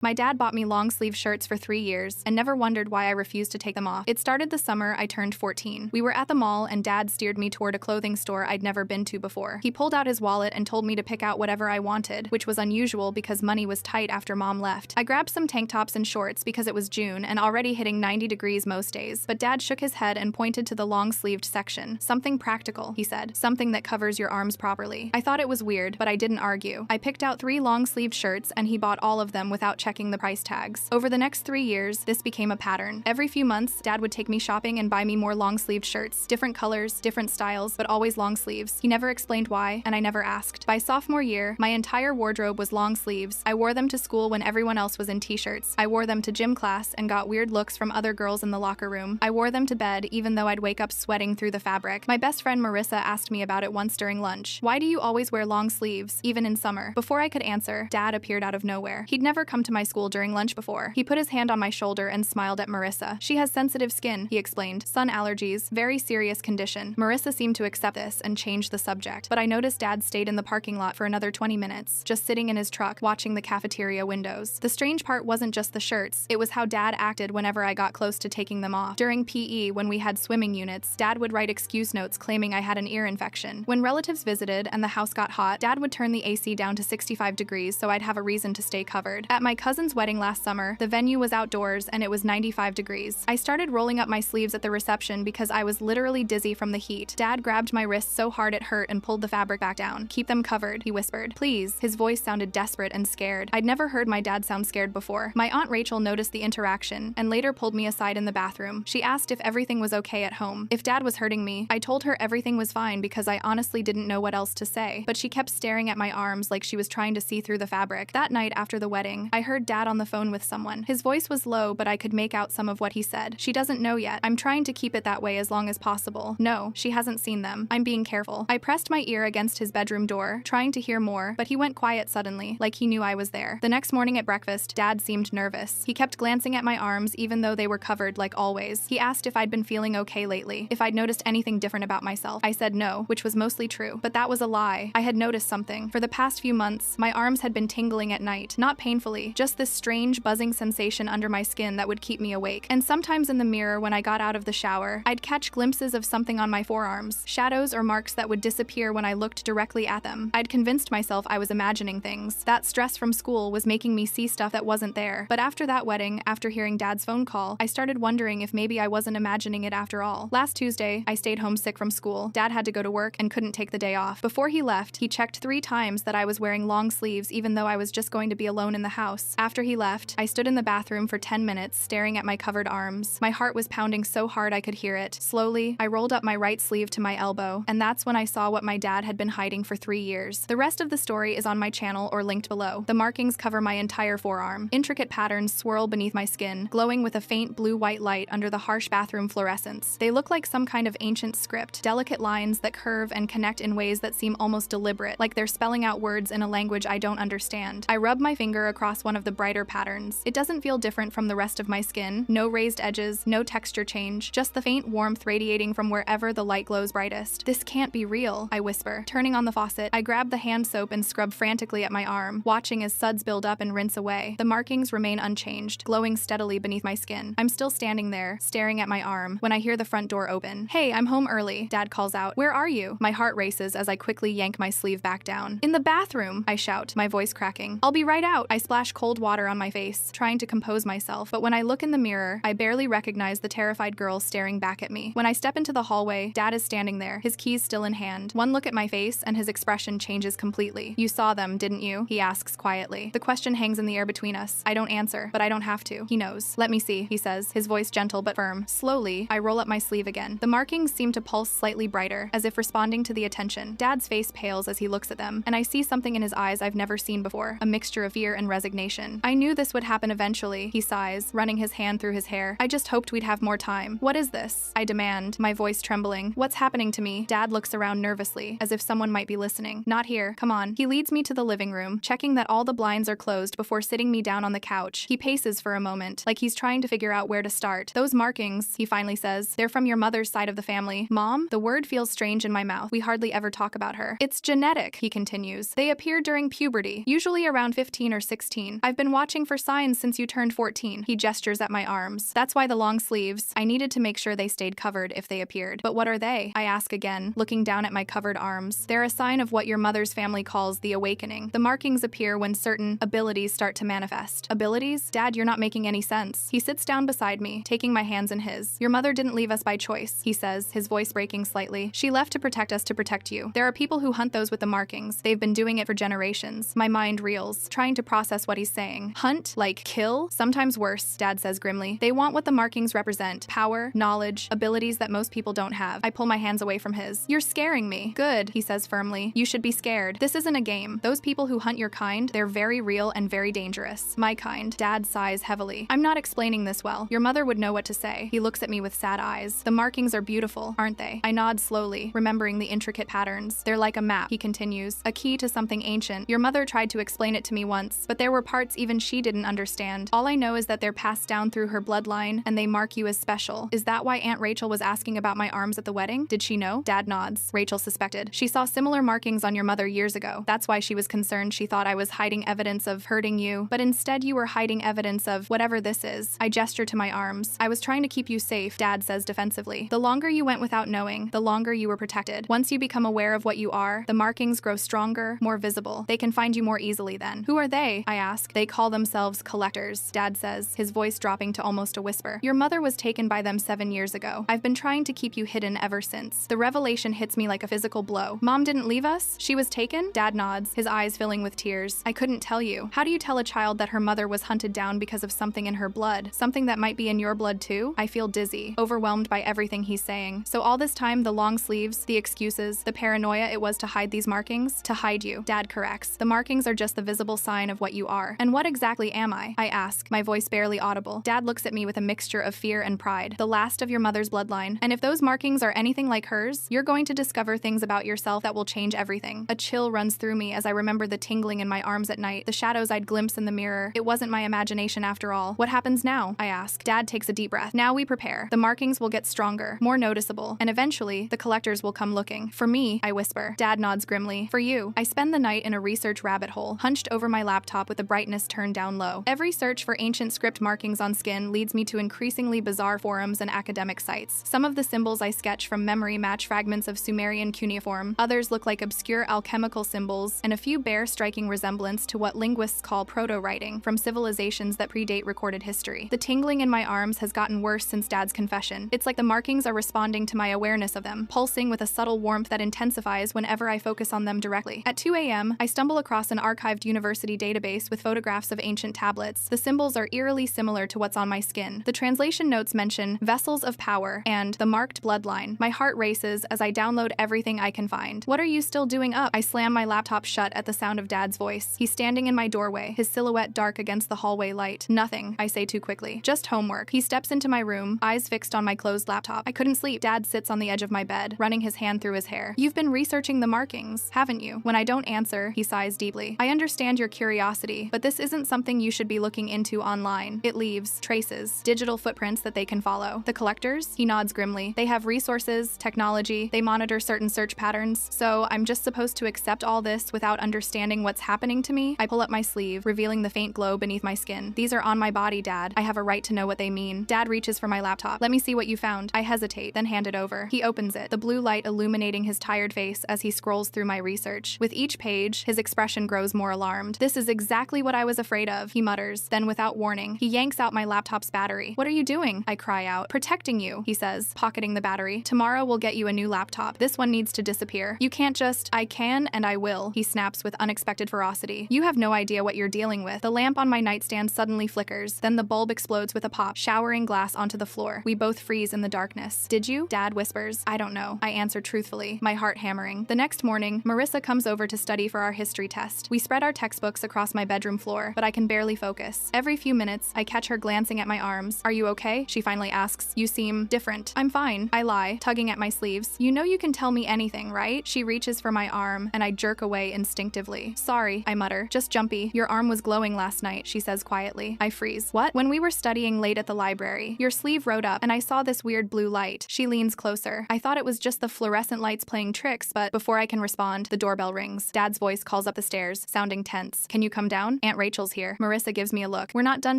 My dad bought me long-sleeve shirts for 3 years and never wondered why I refused to take them off. It started the summer I turned 14. We were at the mall and Dad steered me toward a clothing store I'd never been to before. He pulled out his wallet and told me to pick out whatever I wanted, which was unusual because money was tight after Mom left. I grabbed some tank tops and shorts because it was June and already hitting 90 degrees most days, but Dad shook his head and pointed to the long-sleeved section. Something practical, he said. Something that covers your arms properly. I thought it was weird, but I didn't argue. I picked out 3 long-sleeved shirts and he bought all of them without checking the price tags. Over the next 3 years, this became a pattern. Every few months, Dad would take me shopping and buy me more long-sleeved shirts. Different colors, different styles, but always long sleeves. He never explained why, and I never asked. By sophomore year, my entire wardrobe was long sleeves. I wore them to school when everyone else was in t-shirts. I wore them to gym class and got weird looks from other girls in the locker room. I wore them to bed even though I'd wake up sweating through the fabric. My best friend Marissa asked me about it once during lunch. Why do you always wear long sleeves, even in summer? Before I could answer, Dad appeared out of nowhere. He'd never come to my school during lunch before. He put his hand on my shoulder and smiled at Marissa. She has sensitive skin, he explained. Sun allergies, very serious condition. Marissa seemed to accept this and changed the subject, but I noticed Dad stayed in the parking lot for another 20 minutes, just sitting in his truck, watching the cafeteria windows. The strange part wasn't just the shirts, it was how Dad acted whenever I got close to taking them off. During PE, when we had swimming units, Dad would write excuse notes claiming I had an ear infection. When relatives visited and the house got hot, Dad would turn the AC down to 65 degrees so I'd have a reason to stay covered. At my cousin's wedding last summer, the venue was outdoors and it was 95 degrees. I started rolling up my sleeves at the reception because I was literally dizzy from the heat. Dad grabbed my wrist so hard it hurt and pulled the fabric back down. Keep them covered, he whispered. Please. His voice sounded desperate and scared. I'd never heard my dad sound scared before. My Aunt Rachel noticed the interaction and later pulled me aside in the bathroom. She asked if everything was okay at home. If Dad was hurting me, I told her everything was fine because I honestly didn't know what else to say. But she kept staring at my arms like she was trying to see through the fabric. That night after the wedding, I heard Dad on the phone with someone. His voice was low, but I could make out some of what he said. She doesn't know yet. I'm trying to keep it that way as long as possible. No, she hasn't seen them. I'm being careful. I pressed my ear against his bedroom door, trying to hear more, but he went quiet suddenly, like he knew I was there. The next morning at breakfast, Dad seemed nervous. He kept glancing at my arms even though they were covered like always. He asked if I'd been feeling okay lately, if I'd noticed anything different about myself. I said no, which was mostly true, but that was a lie. I had noticed something. For the past few months, my arms had been tingling at night, not painfully, just this strange buzzing sensation under my skin that would keep me awake. And sometimes in the mirror when I got out of the shower, I'd catch glimpses of something on my forearms, shadows or marks that would disappear when I looked directly at them. I'd convinced myself I was imagining things. That stress from school was making me see stuff that wasn't there. But after that wedding, after hearing Dad's phone call, I started wondering if maybe I wasn't imagining it after all. Last Tuesday, I stayed home sick from school. Dad had to go to work and couldn't take the day off. Before he left, he checked 3 times that I was wearing long sleeves even though I was just going to be alone in the house. After he left, I stood in the bathroom for 10 minutes staring at my covered arms. My heart was pounding so hard I could hear it. Slowly, I rolled up my right sleeve to my elbow, and that's when I saw what my dad had been hiding for 3 years. The rest of the story is on my channel or linked below. The markings cover my entire forearm. Intricate patterns swirl beneath my skin, glowing with a faint blue-white light under the harsh bathroom fluorescence. They look like some kind of ancient script, delicate lines that curve and connect in ways that seem almost deliberate, like they're spelling out words in a language I don't understand. I rub my finger across one of the brighter patterns. It doesn't feel different from the rest of my skin. No raised edges, no texture change, just the faint warmth radiating from wherever the light glows brightest. This can't be real, I whisper. Turning on the faucet, I grab the hand soap and scrub frantically at my arm, watching as suds build up and rinse away. The markings remain unchanged, glowing steadily beneath my skin. I'm still standing there, staring at my arm, when I hear the front door open. Hey, I'm home early, Dad calls out. Where are you? My heart races as I quickly yank my sleeve back down. In the bathroom, I shout, my voice cracking. I'll be right out. I splash cold water on my face, trying to compose myself, but when I look in the mirror, I barely recognize the terrified girl staring back at me. When I step into the hallway, Dad is standing there, his keys still in hand. One look at my face and his expression changes completely. You saw them, didn't you? He asks quietly. The question hangs in the air between us. I don't answer, but I don't have to. He knows. Let me see, he says, his voice gentle but firm. Slowly, I roll up my sleeve again. The markings seem to pulse slightly brighter, as if responding to the attention. Dad's face pales as he looks at them, and I see something in his eyes I've never seen before, a mixture of fear and resignation. I knew this would happen eventually, he sighs, running his hand through his hair. I just hoped we'd have more time. What is this? I demand, my voice trembling. What's happening to me? Dad looks around nervously, as if someone might be listening. Not here. Come on. He leads me to the living room, checking that all the blinds are closed before sitting me down on the couch. He paces for a moment, like he's trying to figure out where to start. Those markings, he finally says, they're from your mother's side of the family. Mom? The word feels strange in my mouth. We hardly ever talk about her. It's genetic, he continues. They appear during puberty, usually around 15 or 16. I've been watching for signs since you turned 14. He gestures at my arms. That's why the long sleeves. I needed to make sure they stayed covered if they appeared. But what are they? I ask again, looking down at my covered arms. They're a sign of what your mother's family calls the awakening. The markings appear when certain abilities start to manifest. Abilities? Dad, you're not making any sense. He sits down beside me, taking my hands in his. Your mother didn't leave us by choice, he says, his voice breaking slightly. She left to protect us to protect you. There are people who hunt those with the markings. They've been doing it for generations. My mind reels, trying to process what he's saying. Hunt? Like kill? Sometimes worse, Dad says grimly. They want what the markings represent. Power, knowledge, abilities that most people don't have. I pull my hands away from his. You're scaring me. Good, he says firmly. You should be scared. This isn't a game. Those people who hunt your kind, they're very real and very dangerous. My kind. Dad sighs heavily. I'm not explaining this well. Your mother would know what to say. He looks at me with sad eyes. The markings are beautiful, aren't they? I nod slowly, remembering the intricate patterns. They're like a map, he continues. A key to something ancient. Your mother tried to explain it to me once, but there were parts even she didn't understand. All I know is that they're passed down through her bloodline, and they mark you as special. Is that why Aunt Rachel was asking about my arms at the wedding? Did she know? Dad nods. Rachel suspected. She saw similar markings on your mother years ago. That's why she was concerned. She thought I was hiding evidence of hurting you, but instead you were hiding evidence of whatever this is. I gesture to my arms. I was trying to keep you safe, Dad says defensively. The longer you went without knowing, the longer you were protected. Once you become aware of what you are, the markings grow stronger, more visible. They can find you more easily then. Who are they? I ask. They call themselves collectors, Dad says, his voice dropping to almost a whisper. Your mother was taken by them 7 years ago. I've been trying to keep you hidden ever since. The revelation hits me like a physical blow. Mom didn't leave us? She was taken? Dad nods, his eyes filling with tears. I couldn't tell you. How do you tell a child that her mother was hunted down because of something in her blood? Something that might be in your blood too? I feel dizzy, overwhelmed by everything he's saying. So all this time, the long sleeves, the excuses, the paranoia it was to hide these markings? To hide you. Dad corrects. The markings are just the visible sign of what you are. And what exactly am I ask, my voice barely audible. Dad looks at me with a mixture of fear and pride. The last of your mother's bloodline. And if those markings are anything like hers, you're going to discover things about yourself that will change everything. A chill runs through me as I remember the tingling in my arms at night, the shadows I'd glimpse in the mirror. It wasn't my imagination after all. What happens now? I ask. Dad takes a deep breath. Now we prepare. The markings will get stronger, more noticeable, and eventually, the collectors will come looking. For me, I whisper. Dad nods grimly. For you. I spend the night in a research rabbit hole, hunched over my laptop with the brightness turned down low. Every search for ancient script markings on skin leads me to increasingly bizarre forums and academic sites. Some of the symbols I sketch from memory match fragments of Sumerian cuneiform, others look like obscure alchemical symbols, and a few bear striking resemblance to what linguists call proto-writing from civilizations that predate recorded history. The tingling in my arms has gotten worse since Dad's confession. It's like the markings are responding to my awareness of them, pulsing with a subtle warmth that intensifies whenever I focus on them directly. At 2 a.m., I stumble across an archived university database with photographs of ancient tablets. The symbols are eerily similar to what's on my skin. The translation notes mention vessels of power and the marked bloodline. My heart races as I download everything I can find. What are you still doing up? I slam my laptop shut at the sound of Dad's voice. He's standing in my doorway, his silhouette dark against the hallway light. Nothing, I say too quickly. Just homework. He steps into my room, eyes fixed on my closed laptop. I couldn't sleep. Dad sits on the edge of my bed, running his hand through his hair. You've been researching the markings, haven't you? When I don't answer, he sighs deeply. I understand your curiosity, but this isn't something you should be looking into online. It leaves traces, digital footprints that they can follow. The collectors? He nods grimly. They have resources, technology, they monitor certain search patterns, so I'm just supposed to accept all this without understanding what's happening to me? I pull up my sleeve, revealing the faint glow beneath my skin. These are on my body, Dad. I have a right to know what they mean. Dad reaches for my laptop. Let me see what you found. I hesitate, then hand it over. He opens it, the blue light illuminating his tired face as he scrolls through my research. With each page, his expression grows more alarmed. This is exactly what I was afraid of, he mutters. Then without warning, he yanks out my laptop's battery. What are you doing? I cry out. Protecting you, he says, pocketing the battery. Tomorrow we'll get you a new laptop. This one needs to disappear. You can't just, I can and I will, he snaps with unexpected ferocity. You have no idea what you're dealing with. The lamp on my nightstand suddenly flickers, then the bulb explodes with a pop, showering glass onto the floor. We both freeze in the darkness. Did you? Dad whispers. I don't know. I answer truthfully, my heart hammering. The next morning, Marissa comes over to study for our history test. We spread our textbooks across my bedroom floor, but I can barely focus. Every few minutes, I catch her glancing at my arms. Are you okay? She finally asks. You seem different. I'm fine. I lie, tugging at my sleeves. You know you can tell me anything, right? She reaches for my arm, and I jerk away instinctively. Sorry, I mutter. Just jumpy. Your arm was glowing last night, she says quietly. I freeze. What? When we were studying late at the library, your sleeve rode up, and I saw this weird blue light. She leans closer. I thought it was just the fluorescent lights playing tricks, but before I can respond, the doorbell rings. Dad's voice calls up the stairs, sounding tense. Can you come down? Aunt Rachel's here. Marissa gives me a look. We're not done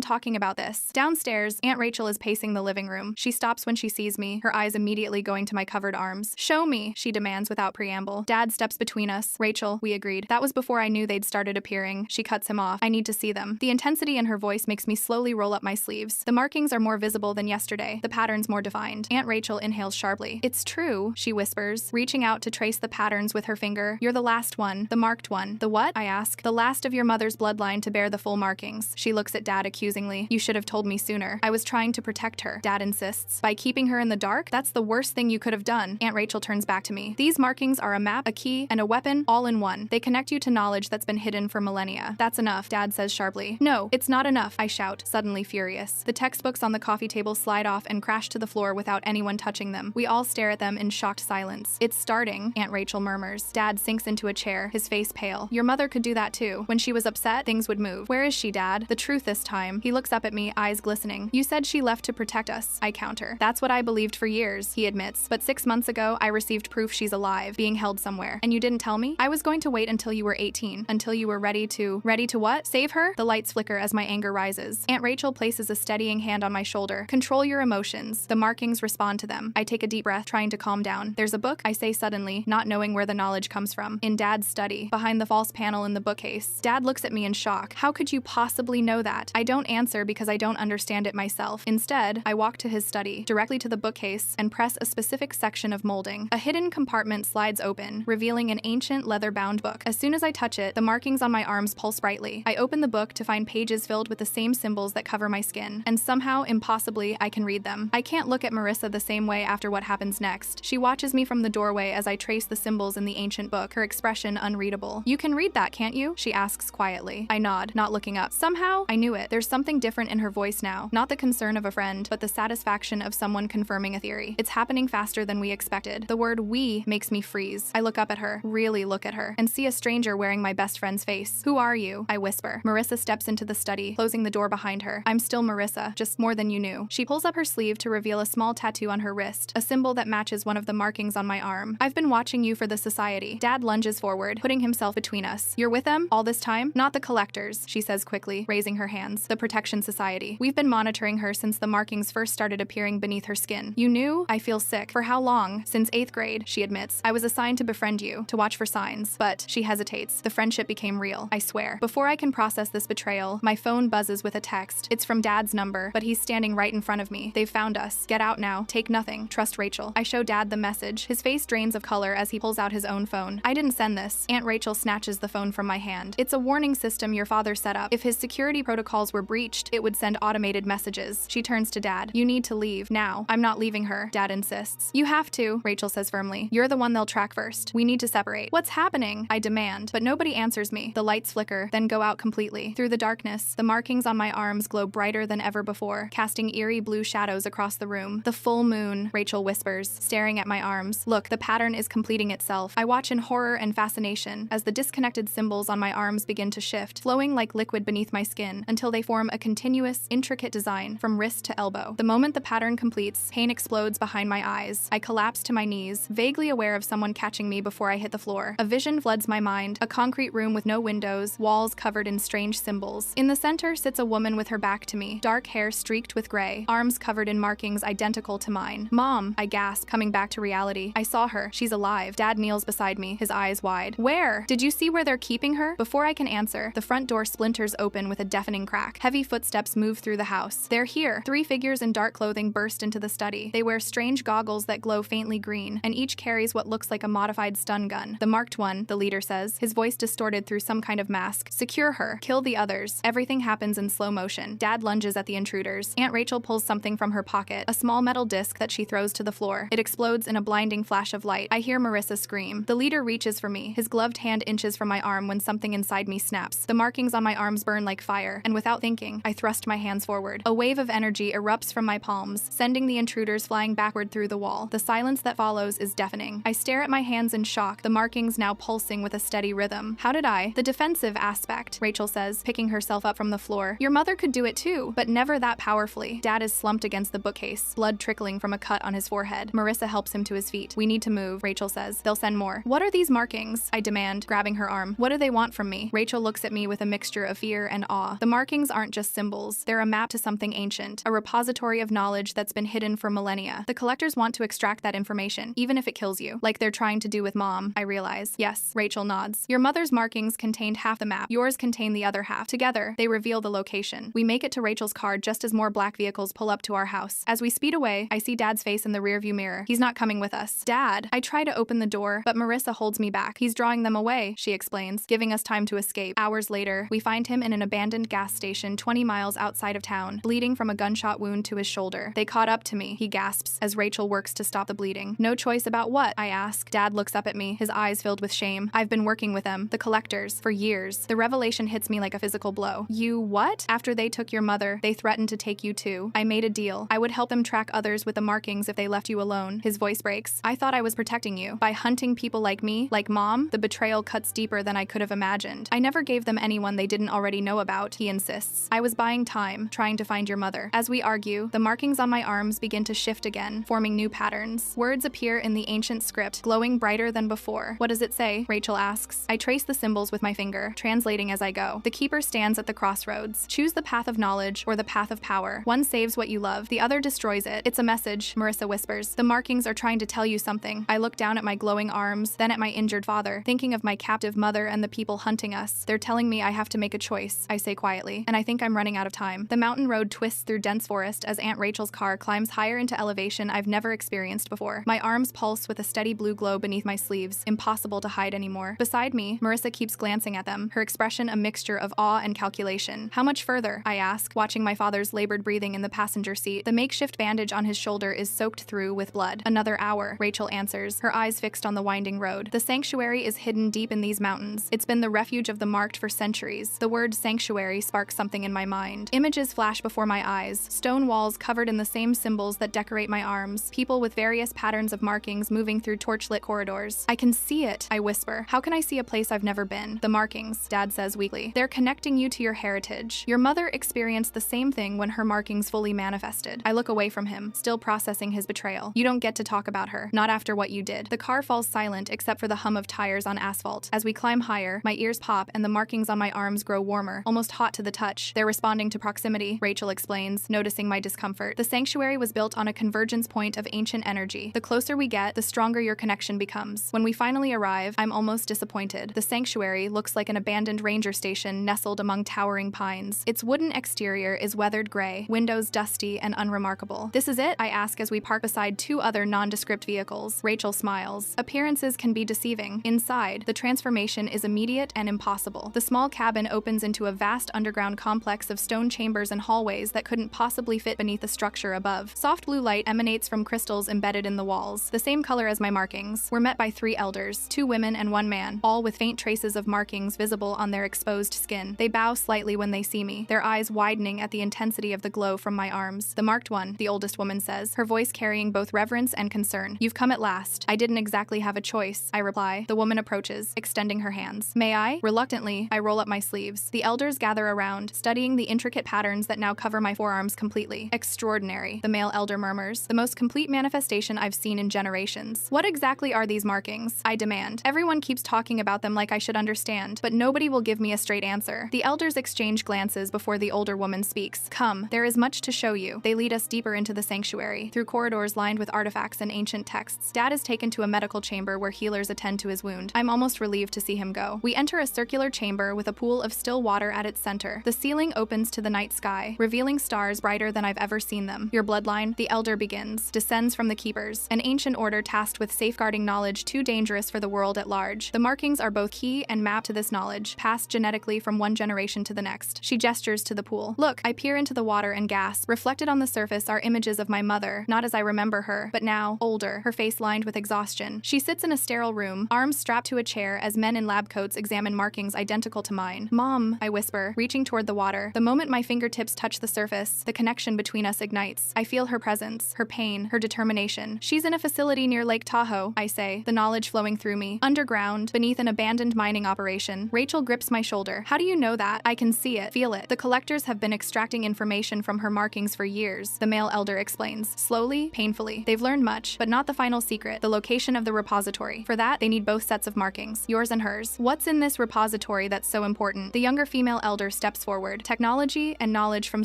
talking about this. Downstairs, Aunt Rachel is pacing the living room. She stops when she sees me, her eyes immediately going to my covered arms. Show me, she demands without preamble. Dad steps between us. Rachel, we agreed. That was before I knew they'd started appearing. She cuts him off. I need to see them. The intensity in her voice makes me slowly roll up my sleeves. The markings are more visible than yesterday, the patterns more defined. Aunt Rachel inhales sharply. It's true, she whispers, reaching out to trace the patterns with her finger. You're the last one, the marked one. The what? I ask. The last of your mother's bloodline to bear the full markings. She looks at Dad accusingly. You should have told me sooner. I was trying to protect her, Dad insists. By keeping her in the dark? That's the worst thing you could have done. Aunt Rachel turns back to me. These markings are a map, a key, and a weapon, all in one. They connect you to knowledge that's been hidden for millennia. That's enough, Dad says sharply. No, it's not enough, I shout, suddenly furious. The textbooks on the coffee table slide off and crash to the floor without anyone touching them. We all stare at them in shocked silence. It's starting, Aunt Rachel murmurs. Dad sinks into a chair, his face pale. Your mother could do that too. When she was upset, things would move. Where is she, Dad? The truth this time. He looks up at me, eyes glistening. You said she left to protect us, I counter. That's what I believed for years, he admits. But 6 months ago, I received proof she's alive, being held somewhere. And you didn't tell me? I was going to wait until you were 18, until you were ready to what? Save her? The lights flicker as my anger rises. Aunt Rachel places a steadying hand on my shoulder. Control your emotions. The markings respond to them. I take a deep breath, trying to calm down. There's a book, I say suddenly, not knowing where the knowledge comes from. In Dad's study, behind the false panel in the bookcase. Dad looks at me in shock. How could you possibly know that? I don't answer because I don't understand it myself. Instead, I walk to his study, directly to the bookcase, and press a specific section of molding. A hidden compartment slides open, revealing an ancient leather-bound book. As soon as I touch it, the markings on my arms pulse brightly. I open the book to find pages filled with the same symbols that cover my skin, and somehow, impossibly, I can read them. I can't look at Marissa the same way after what happens next. She watches me from the doorway as I trace the symbols in the ancient book, her expression unreadable. You can read that, can't you? She asks quietly. I nod, not looking up. Somehow, I knew it. There's something different in her voice now. Not the concern of a friend, but the satisfaction of someone confirming a theory. It's happening faster than we expected. The word we makes me freeze. I look up at her, really look at her, and see a stranger wearing my best friend's face. Who are you? I whisper. Marissa steps into the study, closing the door behind her. I'm still Marissa, just more than you knew. She pulls up her sleeve to reveal a small tattoo on her wrist, a symbol that matches one of the markings on my arm. I've been watching you for the society. Dad lunges forward, putting himself between us. You're with them all this time? Not the collectors, she says quickly, raising her hands. The Protection Society. We've been monitoring her since the markings first started appearing beneath her skin. You knew? I feel sick. For how long? Since 8th grade, she admits. I was assigned to befriend you, to watch for signs. But, she hesitates. The friendship became real, I swear. Before I can process this betrayal, my phone buzzes with a text. It's from Dad's number, but he's standing right in front of me. They've found us. Get out now. Take nothing. Trust Rachel. I show Dad the message. His face drains of color as he pulls out his own phone. I didn't send this. Aunt Rachel snatches the phone from my hand. It's a warning system your father set up. If his security protocols were breached, it would send automated messages. She turns to Dad. You need to leave. Now. I'm not leaving her, Dad insists. You have to, Rachel says firmly. You're the one they'll track first. We need to separate. What's happening? I demand, but nobody answers me. The lights flicker, then go out completely. Through the darkness, the markings on my arms glow brighter than ever before, casting eerie blue shadows across the room. The full moon, Rachel whispers, staring at my arms. Look, the pattern is completing itself. I watch in horror and fascination as the disconnected symbols on my arms begin to shift, flowing like liquid beneath my skin, until they form a continuous, intricate design from wrist to elbow. The moment the pattern completes, pain explodes behind my eyes. I collapse to my knees, vaguely aware of someone catching me before I hit the floor. A vision floods my mind, a concrete room with no windows, walls covered in strange symbols. In the center sits a woman with her back to me, dark hair streaked with gray, arms covered in markings identical to mine. Mom, I gasp, coming back to reality. I saw her. She's alive. Dad kneels beside me, his eyes wide. Where? Did you see where they're keeping her? Before I can answer, the front door splinters open with a deafening crack. Heavy footsteps move through the house. They're here. 3 figures in dark clothing burst into the study. They wear strange goggles that glow faintly green, and each carries what looks like a modified stun gun. The marked one, the leader says, his voice distorted through some kind of mask. Secure her. Kill the others. Everything happens in slow motion. Dad lunges at the intruders. Aunt Rachel pulls something from her pocket, a small metal disc that she throws to the floor. It explodes in a blinding flash of light. I hear Marissa scream. The leader reaches for me. His gloved hand inches from my arm when something inside me snaps. The markings on my arms burn like fire, and without thinking, I thrust my hands forward. A wave of energy erupts from my palms, sending the intruders flying backward through the wall. The silence that follows is deafening. I stare at my hands in shock, the markings now pulsing with a steady rhythm. How did I? The defensive aspect, Rachel says, picking herself up from the floor. Your mother could do it too, but never that powerfully. Dad is slumped against the bookcase, blood trickling from a cut on his forehead. Marissa helps him to his feet. We need to move, Rachel says. They'll send more. What are these markings? I demand, grabbing her arm. What do they want from me? Rachel looks at me with a mixture of fear and awe. The markings aren't just symbols, they're a map to something ancient, a repository of knowledge that's been hidden for millennia. The collectors want to extract that information, even if it kills you, like they're trying to do with Mom, I realize. Yes, Rachel nods. Your mother's markings contained half the map, yours contain the other half. Together, they reveal the location. We make it to Rachel's car just as more black vehicles pull up to our house. As we speed away, I see Dad's face in the rearview mirror. He's not coming with us. Dad! I try to open the door, but Marissa holds me back. He's drawing them away, she explains, giving us time to escape. Hours later, we find him in an abandoned gas station 20 miles outside of town, bleeding from a gunshot wound to his shoulder. They caught up to me, he gasps, as Rachel works to stop the bleeding. No choice about what? I ask. Dad looks up at me, his eyes filled with shame. I've been working with them, the collectors, for years. The revelation hits me like a physical blow. You what? After they took your mother, they threatened to take you too. I made a deal. I would help them track others with the markings if they left you alone. His voice breaks. I thought I was protecting you. By hunting people like me, like Mom, the betrayal cuts deeper than I could have imagined. I never gave them anyone they didn't already know about, he insists. I was buying time, trying to find your mother. As we argue, the markings on my arms begin to shift again, forming new patterns. Words appear in the ancient script, glowing brighter than before. What does it say? Rachel asks. I trace the symbols with my finger, translating as I go. The keeper stands at the crossroads. Choose the path of knowledge or the path of power. One saves what you love, the other destroys it. It's a message, Marissa whispers. The markings are trying to tell you something. I look down at my glowing arms, then at my injured father, thinking of my captive mother and the people hunting us. They're telling me I have to make a choice, I say quietly, and I think I'm running out of time. The mountain road twists through dense forest as Aunt Rachel's car climbs higher into elevation I've never experienced before. My arms pulse with a steady blue glow beneath my sleeves, impossible to hide anymore. Beside me, Marissa keeps glancing at them, her expression a mixture of awe and calculation. How much further? I ask, watching my father's labored breathing in the passenger seat. The makeshift bandage on his shoulder is soaked through with blood. Another hour, Rachel answers, her eyes fixed on the winding road. The sanctuary is hidden deep in these mountains. It's been the refuge of the marked for centuries. The word sanctuary sparks something in my mind. Images flash before my eyes, stone walls covered in the same symbols that decorate my arms, people with various patterns of markings moving through torchlit corridors. I can see it, I whisper. How can I see a place I've never been? The markings, Dad says weakly. They're connecting you to your heritage. Your mother experienced the same thing when her markings fully manifested. I look away from him, still processing his betrayal. You don't get to talk about her, not after what you did. The car falls silent except for the hum of tires on asphalt. As we climb higher, my ears pop and the markings on my arms grow warmer, almost hot to the touch. They're responding to proximity, Rachel explains, noticing my discomfort. The sanctuary was built on a convergence point of ancient energy. The closer we get, the stronger your connection becomes. When we finally arrive, I'm almost disappointed. The sanctuary looks like an abandoned ranger station nestled among towering pines. Its wooden exterior is weathered gray, windows dusty and unremarkable. This is it? I ask as we park beside two other nondescript vehicles. Rachel smiles. Appearances can be deceiving. Inside, the transformation is immediate and impossible. The small cabin opens into a vast underground complex of stone chambers and hallways that couldn't possibly fit beneath the structure above. Soft blue light emanates from crystals embedded in the walls, the same color as my markings. We're met by 3 elders, 2 women and 1 man, all with faint traces of markings visible on their exposed skin. They bow slightly when they see me, their eyes widening at the intensity of the glow from my arms. The marked one, the oldest woman says, her voice carrying both reverence and concern. You've come at last. I didn't exactly have a choice, I reply. The woman approaches, extending her hands. May I? Reluctantly, I roll up my sleeves. The elders gather around, studying the intricate patterns that now cover my forearms completely. Extraordinary, the male elder murmurs. The most complete manifestation I've seen in generations. What exactly are these markings? I demand. Everyone keeps talking about them like I should understand, but nobody will give me a straight answer. The elders exchange glances before the older woman speaks. Come, there is much to show you. They lead us deeper into the sanctuary, through corridors lined with artifacts and ancient texts. Dad is taken to a medical chamber where healers attend to his wound. I'm almost relieved to see him go. We enter a circular chamber with a pool of still water at its center. The ceiling opens to the night sky, revealing stars brighter than I've ever seen them. Your bloodline, the elder begins, descends from the keepers, an ancient order tasked with safeguarding knowledge too dangerous for the world at large. The markings are both key and map to this knowledge, passed genetically from one generation to the next. She gestures to the pool. Look, I peer into the water and gasp. Reflected on the surface are images of my mother, not as I remember her, but now, older, her face lined with exhaustion. She sits in a sterile room, arms strapped to a chair as men in lab coats examine markings identical to mine. Mom, I whisper, reaching toward the water. The moment my fingertips touch the surface, the connection between us ignites. I feel her presence, her pain, her determination. She's in a facility near Lake Tahoe, I say, the knowledge flowing through me. Underground, beneath an abandoned mining operation. Rachel grips my shoulder. How do you know that? I can see it, feel it. The collectors have been extracting information from her markings for years, the male elder explains. Slowly, painfully. They've learned much, but not the final secret, the location of the repository. For that, they need both sets of markings, yours and hers. What's in this repository that's so important? important. The younger female elder steps forward. Technology and knowledge from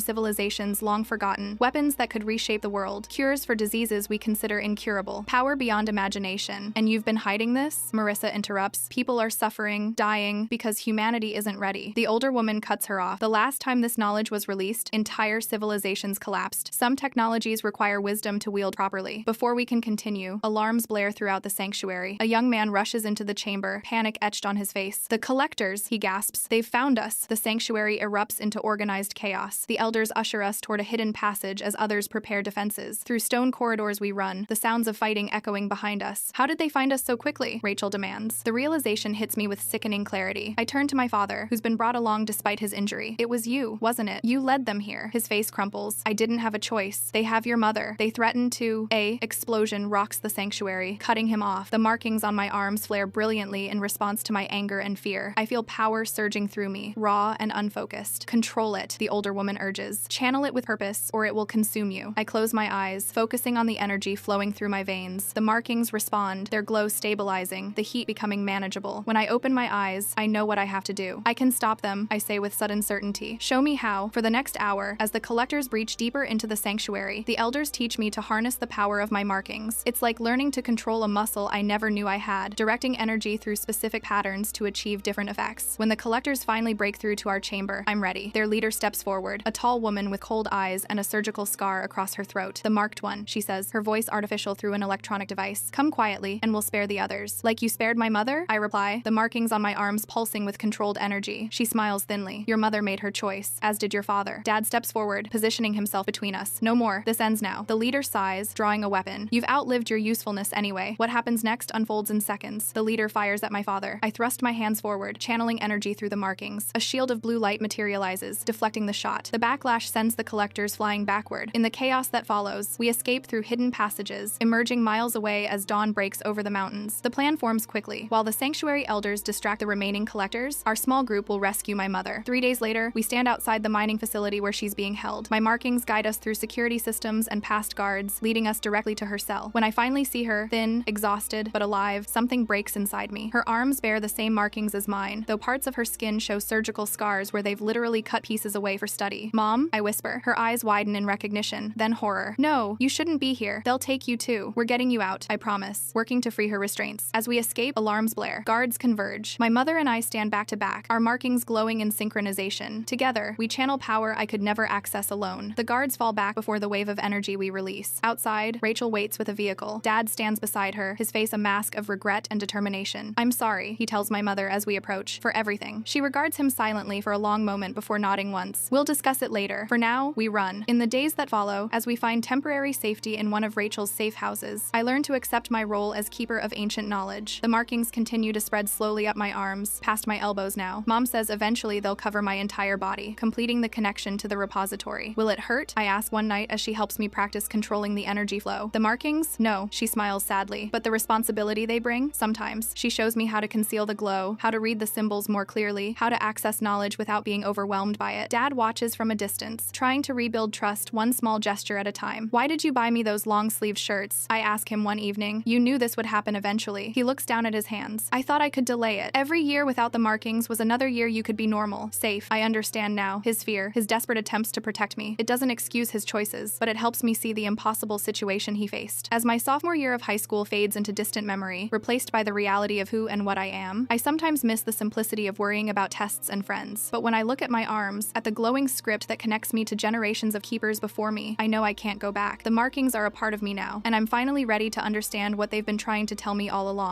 civilizations long forgotten. Weapons that could reshape the world. Cures for diseases we consider incurable. Power beyond imagination. And you've been hiding this? Marissa interrupts. People are suffering, dying, because humanity isn't ready. The older woman cuts her off. The last time this knowledge was released, entire civilizations collapsed. Some technologies require wisdom to wield properly. Before we can continue, alarms blare throughout the sanctuary. A young man rushes into the chamber, panic etched on his face. The collectors, he gasps. They've found us. The sanctuary erupts into organized chaos. The elders usher us toward a hidden passage as others prepare defenses. Through stone corridors we run, the sounds of fighting echoing behind us. How did they find us so quickly? Rachel demands. The realization hits me with sickening clarity. I turn to my father, who's been brought along despite his injury. It was you, wasn't it? You led them here. His face crumples. I didn't have a choice. They have your mother. They threatened to... A explosion rocks the sanctuary, cutting him off. The markings on my arms flare brilliantly in response to my anger and fear. I feel power surging through me, raw and unfocused. Control it, the older woman urges. Channel it with purpose, or it will consume you. I close my eyes, focusing on the energy flowing through my veins. The markings respond, their glow stabilizing, the heat becoming manageable. When I open my eyes, I know what I have to do. I can stop them, I say with sudden certainty. Show me how. For the next hour, as the collectors breach deeper into the sanctuary, the elders teach me to harness the power of my markings. It's like learning to control a muscle I never knew I had, directing energy through specific patterns to achieve different effects. When the collectors finally break through to our chamber, I'm ready. Their leader steps forward, a tall woman with cold eyes and a surgical scar across her throat. The marked one, she says, her voice artificial through an electronic device. Come quietly, and we'll spare the others. Like you spared my mother? I reply, the markings on my arms pulsing with controlled energy. She smiles thinly. Your mother made her choice, as did your father. Dad steps forward, positioning himself between us. No more. This ends now. The leader sighs, drawing a weapon. You've outlived your usefulness anyway. What happens next unfolds in seconds. The leader fires at my father. I thrust my hands forward, channeling energy through the markings. A shield of blue light materializes, deflecting the shot. The backlash sends the collectors flying backward. In the chaos that follows, we escape through hidden passages, emerging miles away as dawn breaks over the mountains. The plan forms quickly. While the sanctuary elders distract the remaining collectors, our small group will rescue my mother. 3 days later, we stand outside the mining facility where she's being held. My markings guide us through security systems and past guards, leading us directly to her cell. When I finally see her, thin, exhausted, but alive, something breaks inside me. Her arms bear the same markings as mine, though parts of her skin show surgical scars where they've literally cut pieces away for study. Mom, I whisper. Her eyes widen in recognition, then horror. No, you shouldn't be here. They'll take you too. We're getting you out, I promise, working to free her restraints. As we escape, alarms blare. Guards converge. My mother and I stand back to back, our markings glowing in synchronization. Together, we channel power I could never access alone. The guards fall back before the wave of energy we release. Outside, Rachel waits with a vehicle. Dad stands beside her, his face a mask of regret and determination. I'm sorry, he tells my mother as we approach, for everything. She regards him silently for a long moment before nodding once. We'll discuss it later. For now, we run. In the days that follow, as we find temporary safety in one of Rachel's safe houses, I learn to accept my role as keeper of ancient knowledge. The markings continue to spread slowly up my arms, past my elbows now. Mom says eventually they'll cover my entire body, completing the connection to the repository. Will it hurt? I ask one night as she helps me practice controlling the energy flow. The markings? No, she smiles sadly. But the responsibility they bring? Sometimes. She shows me how to conceal the glow, how to read the symbols more clearly, how to access knowledge without being overwhelmed by it. Dad watches from a distance, trying to rebuild trust one small gesture at a time. Why did you buy me those long-sleeved shirts? I ask him one evening. You knew this would happen eventually. He looks down at his hands. I thought I could delay it. Every year without the markings was another year you could be normal, safe. I understand now. His fear, his desperate attempts to protect me. It doesn't excuse his choices, but it helps me see the impossible situation he faced. As my sophomore year of high school fades into distant memory, replaced by the reality of who and what I am, I sometimes miss the simplicity of worrying about tests and friends. But when I look at my arms, at the glowing script that connects me to generations of keepers before me, I know I can't go back. The markings are a part of me now, and I'm finally ready to understand what they've been trying to tell me all along.